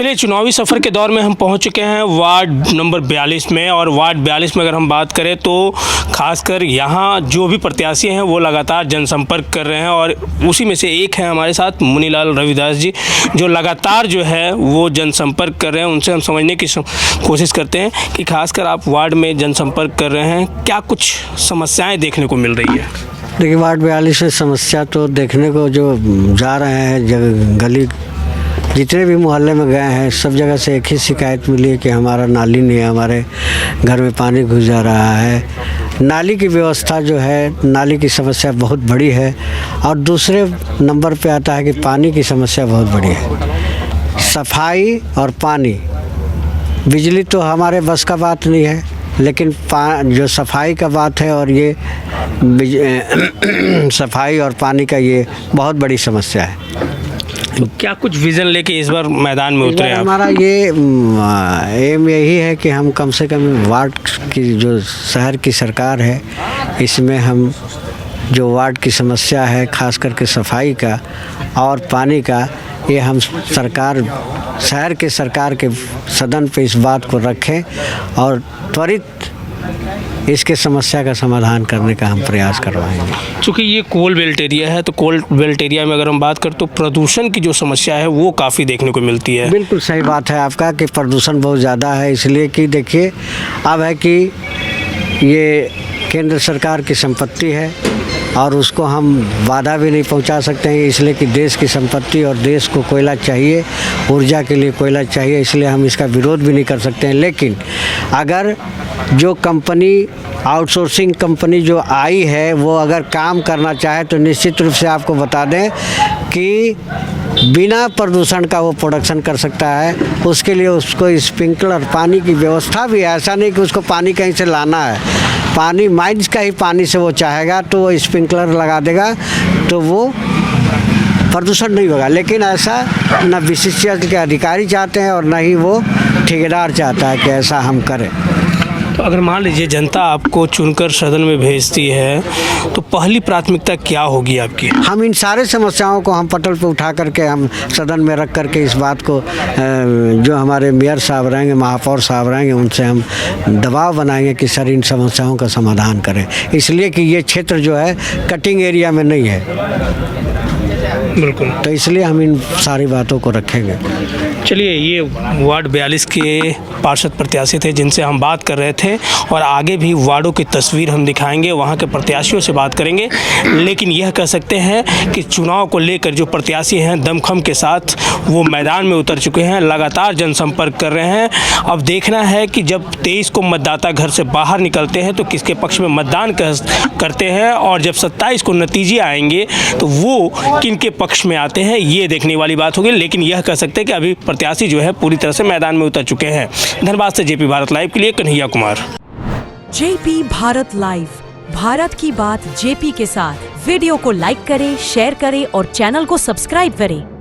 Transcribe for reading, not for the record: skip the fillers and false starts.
चलिए, चुनावी सफ़र के दौर में हम पहुंच चुके हैं वार्ड नंबर 42 में। और वार्ड 42 में अगर हम बात करें तो खासकर यहाँ जो भी प्रत्याशी हैं वो लगातार जनसंपर्क कर रहे हैं। और उसी में से एक है हमारे साथ मुनीलाल रविदास जी, जो लगातार जो है वो जनसंपर्क कर रहे हैं। उनसे हम समझने की कोशिश करते हैं कि खासकर आप वार्ड में जनसंपर्क कर रहे हैं, क्या कुछ समस्याएँ देखने को मिल रही है? देखिए, वार्ड 42 में समस्या तो देखने को जो जा रहे हैं, गली जितने भी मोहल्ले में गए हैं सब जगह से एक ही शिकायत मिली है कि हमारा नाली नहीं है, हमारे घर में पानी घुस जा रहा है। नाली की व्यवस्था जो है, नाली की समस्या बहुत बड़ी है। और दूसरे नंबर पे आता है कि पानी की समस्या बहुत बड़ी है। सफाई और पानी, बिजली तो हमारे बस का बात नहीं है, लेकिन जो सफाई का बात है और ये सफाई और पानी का ये बहुत बड़ी समस्या है। तो क्या कुछ विज़न लेके इस बार मैदान में उतरे आप? हमारा ये एम यही है कि हम कम से कम वार्ड की जो शहर की सरकार है, इसमें हम जो वार्ड की समस्या है खास करके सफाई का और पानी का, ये हम शहर के सरकार के सदन पे इस बात को रखें और त्वरित इसके समस्या का समाधान करने का हम प्रयास करवाएंगे। चूँकि ये कोल बेल्ट एरिया है, तो कोल बेल्ट एरिया में अगर हम बात करें तो प्रदूषण की जो समस्या है वो काफ़ी देखने को मिलती है। बिल्कुल सही बात है आपका कि प्रदूषण बहुत ज़्यादा है, इसलिए कि देखिए अब है कि ये केंद्र सरकार की संपत्ति है और उसको हम बाधा भी नहीं पहुंचा सकते हैं, इसलिए कि देश की संपत्ति और देश को कोयला चाहिए, ऊर्जा के लिए कोयला चाहिए, इसलिए हम इसका विरोध भी नहीं कर सकते हैं। लेकिन अगर जो कंपनी, आउटसोर्सिंग कंपनी जो आई है, वो अगर काम करना चाहे तो निश्चित रूप से आपको बता दें कि बिना प्रदूषण का वो प्रोडक्शन कर सकता है। उसके लिए उसको स्प्रिंकलर पानी की व्यवस्था भी है, ऐसा नहीं कि उसको पानी कहीं से लाना है, पानी माइंस का ही पानी से वो चाहेगा तो वो स्प्रिंकलर लगा देगा तो वो प्रदूषण नहीं होगा। लेकिन ऐसा न विशिष्ट के अधिकारी चाहते हैं और न ही वो ठेकेदार चाहता है कि ऐसा हम करें। तो अगर मान लीजिए जनता आपको चुनकर सदन में भेजती है तो पहली प्राथमिकता क्या होगी आपकी? हम इन सारे समस्याओं को हम पटल पे उठा करके हम सदन में रख करके इस बात को जो हमारे मेयर साहब रहेंगे, महापौर साहब रहेंगे, उनसे हम दबाव बनाएंगे कि सर इन समस्याओं का समाधान करें, इसलिए कि ये क्षेत्र जो है कटिंग एरिया में नहीं है। बिल्कुल, तो इसलिए हम इन सारी बातों को रखेंगे। चलिए, ये वार्ड 42 के पार्षद प्रत्याशी थे जिनसे हम बात कर रहे थे, और आगे भी वार्डों की तस्वीर हम दिखाएंगे, वहाँ के प्रत्याशियों से बात करेंगे। लेकिन यह कह सकते हैं कि चुनाव को लेकर जो प्रत्याशी हैं दमखम के साथ वो मैदान में उतर चुके हैं, लगातार जनसंपर्क कर रहे हैं। अब देखना है कि जब 23 को मतदाता घर से बाहर निकलते हैं तो किसके पक्ष में मतदान करते हैं, और जब 27 को नतीजे आएंगे तो वो किनके पक्ष में आते हैं, ये देखने वाली बात होगी। लेकिन यह कह सकते हैं कि अभी प्रत्याशी जो है पूरी तरह से मैदान में उतर चुके हैं। धनबाद से जेपी भारत लाइव के लिए कन्हैया कुमार। जेपी भारत लाइव, भारत की बात जेपी के साथ। वीडियो को लाइक करें, शेयर करें और चैनल को सब्सक्राइब करें।